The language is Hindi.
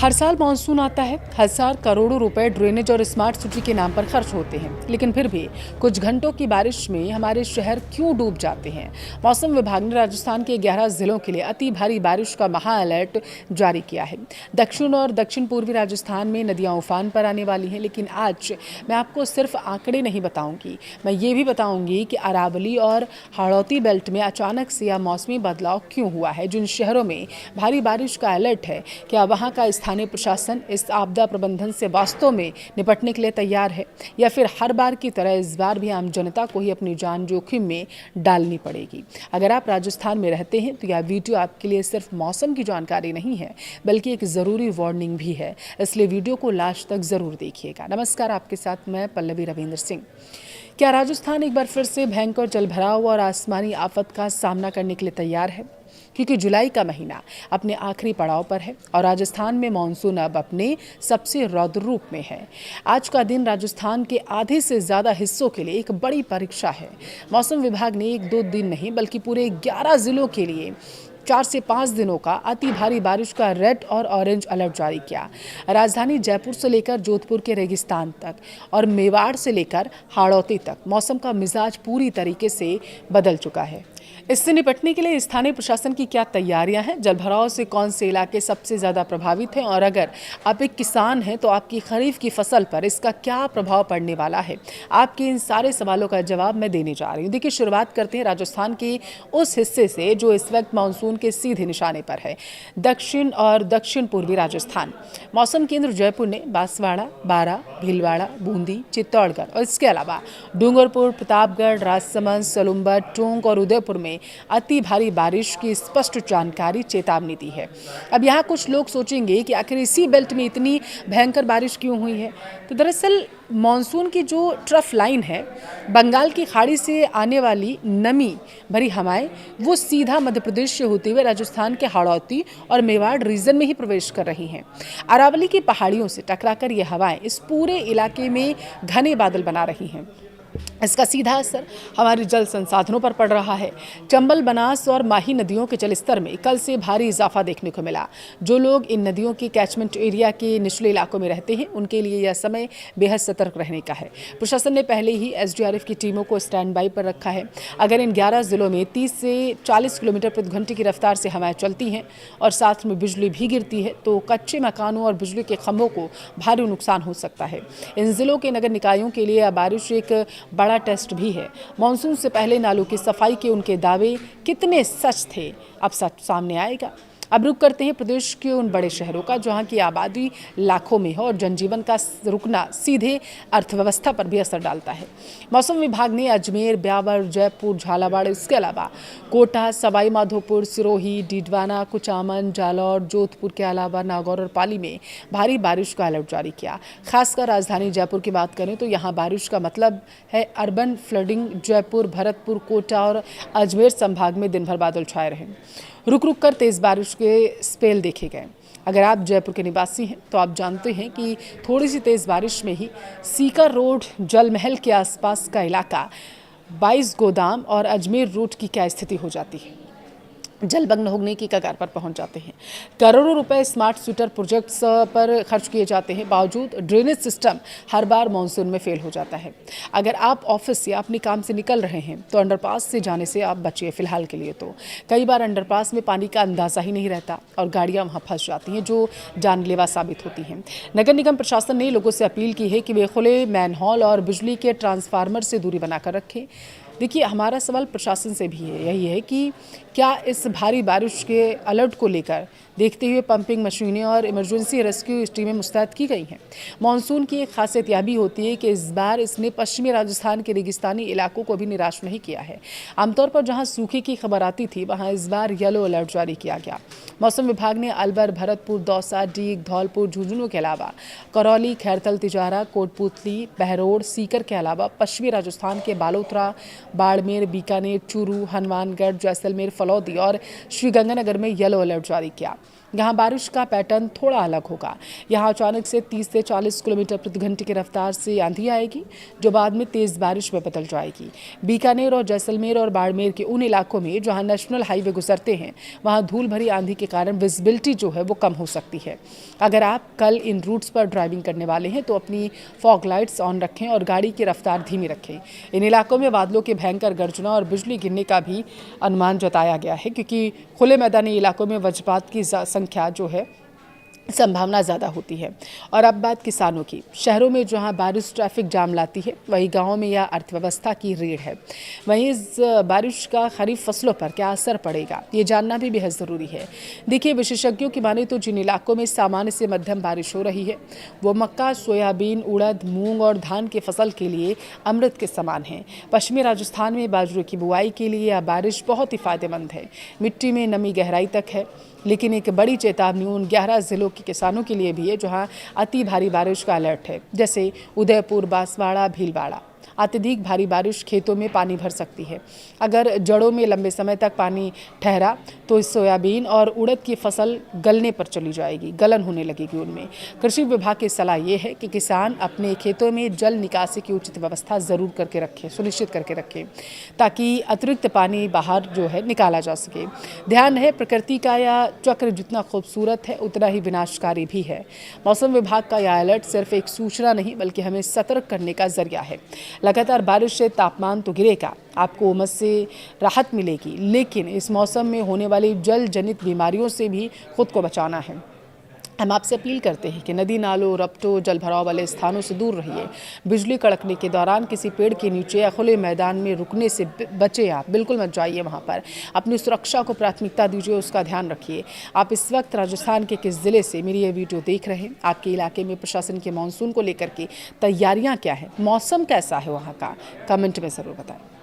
हर साल मानसून आता है, हजार करोड़ों रुपए ड्रेनेज और स्मार्ट सिटी के नाम पर खर्च होते हैं, लेकिन फिर भी कुछ घंटों की बारिश में हमारे शहर क्यों डूब जाते हैं। मौसम विभाग ने राजस्थान के 11 जिलों के लिए अति भारी बारिश का महा अलर्ट जारी किया है। दक्षिण और दक्षिण पूर्वी राजस्थान में नदियां उफान पर आने वाली हैं, लेकिन आज मैं आपको सिर्फ आंकड़े नहीं बताऊंगी, मैं ये भी बताऊंगी कि अरावली और हाड़ौती बेल्ट में अचानक से यह मौसमी बदलाव क्यों हुआ है। जिन शहरों में भारी बारिश का अलर्ट है, क्या वहां का स्थानीय प्रशासन इस आपदा प्रबंधन से वास्तव में निपटने के लिए तैयार है, या फिर हर बार की तरह इस बार भी आम जनता को ही अपनी जान जोखिम में डालनी पड़ेगी। अगर आप राजस्थान में रहते हैं तो यह वीडियो आपके लिए सिर्फ मौसम की जानकारी नहीं है, बल्कि एक ज़रूरी वार्निंग भी है, इसलिए वीडियो को लास्ट तक ज़रूर देखिएगा। नमस्कार, आपके साथ मैं पल्लवी रविंद्र सिंह। क्या राजस्थान एक बार फिर से भयंकर जलभराव और आसमानी आफत का सामना करने के लिए तैयार है? क्योंकि जुलाई का महीना अपने आखिरी पड़ाव पर है और राजस्थान में मानसून अब अपने सबसे रौद्र रूप में है। आज का दिन राजस्थान के आधे से ज़्यादा हिस्सों के लिए एक बड़ी परीक्षा है। मौसम विभाग ने 1-2 दिन नहीं बल्कि पूरे 11 जिलों के लिए 4 से 5 दिनों का अति भारी बारिश का रेड और ऑरेंज अलर्ट जारी किया। राजधानी जयपुर से लेकर जोधपुर के रेगिस्तान तक और मेवाड़ से लेकर हाड़ौती तक मौसम का मिजाज पूरी तरीके से बदल चुका है। इससे निपटने के लिए स्थानीय प्रशासन की क्या तैयारियां हैं, जलभराव से कौन से इलाके सबसे ज़्यादा प्रभावित हैं, और अगर आप एक किसान हैं तो आपकी खरीफ की फसल पर इसका क्या प्रभाव पड़ने वाला है, आपके इन सारे सवालों का जवाब मैं देने जा रही हूँ। देखिए, शुरुआत करते हैं राजस्थान के उस हिस्से से जो इस वक्त मानसून के सीधे निशाने पर है, दक्षिण और दक्षिण पूर्वी राजस्थान। मौसम केंद्र जयपुर ने बांसवाड़ा, बारां, भीलवाड़ा, बूंदी, चित्तौड़गढ़ और इसके अलावा डूंगरपुर, प्रतापगढ़, राजसमंद, सलूंबर, टोंक और उदयपुर में अति भारी बारिश की स्पष्ट जानकारी, चेतावनी दी है। अब यहाँ कुछ लोग सोचेंगे कि आखिर इसी बेल्ट में इतनी भयंकर बारिश क्यों हुई है। तो दरअसल मॉनसून की जो ट्रफ लाइन है, बंगाल की खाड़ी से आने वाली नमी भरी हवाएं, वो सीधा मध्य प्रदेश से होते हुए राजस्थान के हाड़ौती और मेवाड़ रीजन में ही प्रवेश कर रही हैं। अरावली की पहाड़ियों से टकराकर ये हवाएं इस पूरे इलाके में घने बादल बना रही हैं। इसका सीधा असर हमारे जल संसाधनों पर पड़ रहा है। चंबल, बनास और माही नदियों के जलस्तर में कल से भारी इजाफा देखने को मिला। जो लोग इन नदियों के कैचमेंट एरिया के निचले इलाकों में रहते हैं, उनके लिए यह समय बेहद सतर्क रहने का है। प्रशासन ने पहले ही एसडीआरएफ की टीमों को स्टैंड बाई पर रखा है। अगर इन 11 जिलों में 30 से 40 किलोमीटर प्रति घंटे की रफ्तार से हवाएं चलती हैं और साथ में बिजली भी गिरती है, तो कच्चे मकानों और बिजली के खंभों को भारी नुकसान हो सकता है। इन जिलों के नगर निकायों के लिए बारिश एक बड़ा टेस्ट भी है। मानसून से पहले नालों की सफाई के उनके दावे कितने सच थे, अब सच सामने आएगा। अब रुक करते हैं प्रदेश के उन बड़े शहरों का जहां की आबादी लाखों में है और जनजीवन का रुकना सीधे अर्थव्यवस्था पर भी असर डालता है। मौसम विभाग ने अजमेर, ब्यावर, जयपुर, झालावाड़, इसके अलावा कोटा, सवाई माधोपुर, सिरोही, डीडवाना, कुचामन, जालौर, जोधपुर के अलावा नागौर और पाली में भारी बारिश का अलर्ट जारी किया। खासकर राजधानी जयपुर की बात करें तो यहाँ बारिश का मतलब है अर्बन फ्लडिंग। जयपुर, भरतपुर, कोटा और अजमेर संभाग में दिन भर बादल छाए रहे। रुक रुक कर तेज़ बारिश के स्पेल देखे गए। अगर आप जयपुर के निवासी हैं तो आप जानते हैं कि थोड़ी सी तेज़ बारिश में ही सीकर रोड, जल महल के आसपास का इलाका, 22 गोदाम और अजमेर रूट की क्या स्थिति हो जाती है। जलमग्न होने की कगार पर पहुंच जाते हैं। करोड़ों रुपए स्मार्ट सिटी प्रोजेक्ट्स पर खर्च किए जाते हैं, बावजूद ड्रेनेज सिस्टम हर बार मानसून में फेल हो जाता है। अगर आप ऑफिस या अपने काम से निकल रहे हैं तो अंडरपास से जाने से आप बचिए फिलहाल के लिए। तो कई बार अंडरपास में पानी का अंदाजा ही नहीं रहता और गाड़ियां वहां फंस जाती हैं, जो जानलेवा साबित होती हैं। नगर निगम प्रशासन ने लोगों से अपील की है कि वे खुले मैनहोल और बिजली के ट्रांसफार्मर से दूरी बनाकर रखें। देखिए, हमारा सवाल प्रशासन से भी यही है कि क्या इस भारी बारिश के अलर्ट को लेकर देखते हुए पंपिंग मशीनें और इमरजेंसी रेस्क्यू टीमें मुस्तैद की गई हैं। मानसून की एक खासियत यह भी होती है कि इस बार इसने पश्चिमी राजस्थान के रेगिस्तानी इलाकों को भी निराश नहीं किया है। आमतौर पर जहां सूखे की खबर आती थी, वहां इस बार येलो अलर्ट जारी किया गया। मौसम विभाग ने अलवर, भरतपुर, दौसा, डीग, धौलपुर, झुंझुनू के अलावा करौली, खैरथल, तिजारा, कोटपुतली, बहरोड़, सीकर के अलावा पश्चिमी राजस्थान के बालोतरा, बाड़मेर, बीकानेर, चूरू, हनुमानगढ़, जैसलमेर, फलौदी और श्रीगंगानगर में येलो अलर्ट जारी किया। यहाँ बारिश का पैटर्न थोड़ा अलग होगा। यहाँ अचानक से 30 से 40 किलोमीटर प्रति घंटे की रफ्तार से आंधी आएगी, जो बाद में तेज़ बारिश में बदल जाएगी। बीकानेर और जैसलमेर और बाड़मेर के उन इलाकों में जहाँ नेशनल हाईवे गुजरते हैं, वहाँ धूल भरी आंधी के कारण विजिबिलिटी जो है वो कम हो सकती है। अगर आप कल इन रूट्स पर ड्राइविंग करने वाले हैं तो अपनी फॉग लाइट्स ऑन रखें और गाड़ी की रफ्तार धीमी रखें। इन इलाकों में बादलों के भयंकर गर्जना और बिजली गिरने का भी अनुमान जताया गया है, क्योंकि खुले मैदानी इलाकों में वज्रपात की संख्या जो है संभावना ज़्यादा होती है। और अब बात किसानों की। शहरों में जहां बारिश ट्रैफिक जाम लाती है, वहीं गांवों में यह अर्थव्यवस्था की रीढ़ है। वहीं इस बारिश का खरीफ फसलों पर क्या असर पड़ेगा, ये जानना भी बेहद ज़रूरी है। देखिए, विशेषज्ञों की माने तो जिन इलाकों में सामान्य से मध्यम बारिश हो रही है, वो मक्का, सोयाबीन, उड़द, मूंग और धान की फसल के लिए अमृत के समान है। पश्चिमी राजस्थान में बाजरे की बुआई के लिए यह बारिश बहुत ही फायदेमंद है। मिट्टी में नमी गहराई तक है, लेकिन एक बड़ी चेतावनी उन 11 जिलों के किसानों के लिए भी है जहां अति भारी बारिश का अलर्ट है, जैसे उदयपुर, बांसवाड़ा, भीलवाड़ा। अत्यधिक भारी बारिश खेतों में पानी भर सकती है। अगर जड़ों में लंबे समय तक पानी ठहरा तो इस सोयाबीन और उड़द की फसल गलने पर चली जाएगी, गलन होने लगेगी उनमें। कृषि विभाग की सलाह ये है कि किसान अपने खेतों में जल निकासी की उचित व्यवस्था ज़रूर करके रखें, सुनिश्चित करके रखें, ताकि अतिरिक्त पानी बाहर जो है निकाला जा सके। ध्यान रहे, प्रकृति का यह चक्र जितना खूबसूरत है उतना ही विनाशकारी भी है। मौसम विभाग का यह अलर्ट सिर्फ एक सूचना नहीं, बल्कि हमें सतर्क करने का जरिया है। लगातार बारिश से तापमान तो गिरेगा, आपको उमस से राहत मिलेगी, लेकिन इस मौसम में होने वाली जल जनित बीमारियों से भी खुद को बचाना है। हम आपसे अपील करते हैं कि नदी, नालों, रपटों, जल भराव वाले स्थानों से दूर रहिए। बिजली कड़कने के दौरान किसी पेड़ के नीचे या खुले मैदान में रुकने से बचें। आप बिल्कुल मत जाइए वहाँ पर। अपनी सुरक्षा को प्राथमिकता दीजिए, उसका ध्यान रखिए। आप इस वक्त राजस्थान के किस ज़िले से मेरी ये वीडियो देख रहे हैं? आपके इलाके में प्रशासन के मानसून को लेकर के तैयारियाँ क्या हैं? मौसम कैसा है वहाँ का? कमेंट में ज़रूर बताएं।